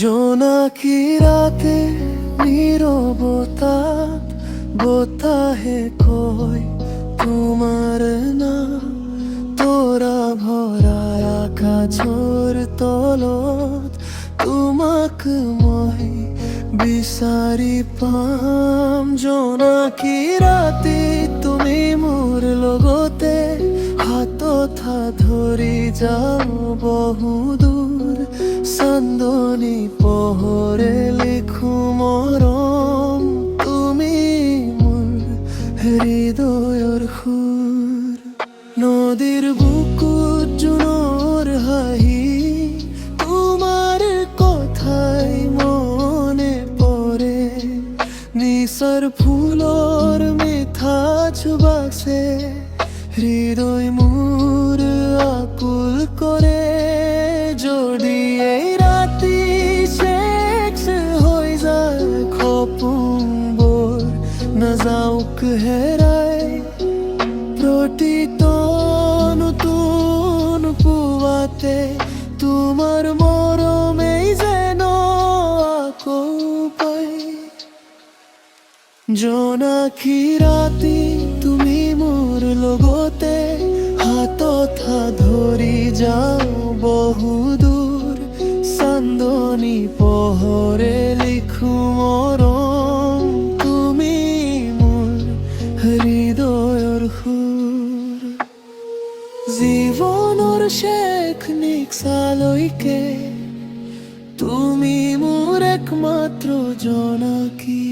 জোনাকি রাতে নীরবতাত বতাহে কয় তোমার নাম। তোরা ভরা আকাশৰ তলত তোমাক মই বিচাৰি পাম। জোনাকি ৰাতি তুমি মোৰ লগতে হাতত হাত ধৰি যাওঁ বহু দূৰ। চান্দনী পোহৰে লিখো মৰম, তুমি মোৰ হৃদয়ৰ সুৰ। নদীৰ বুকুত জোনৰ হাঁহি তোমাৰ কথাই মনে পৰে। নিচাৰ ফুলৰ মিঠা সুবাসে হৃদয় মোৰ আকুল কৰে। যদি এই ৰাতি শেষ হৈ যায় সপোনবোৰ নাযাওক হেৰাই। প্ৰতিটো নতুন পুৱাতে তোমাৰ মৰমেই যেন আকৌ পায়। জোনাকি ৰাতি তুমি মোৰ লগতে হাতত হাত ধৰি যাওঁ বহু দূৰ। চান্দনী পোহৰে লিখো মৰম, তুমি মোৰ হৃদয়ৰ সুৰ। জীৱনৰ শেষ নিশালৈকে তুমি মোৰ একমাত্ৰ জোনাকি।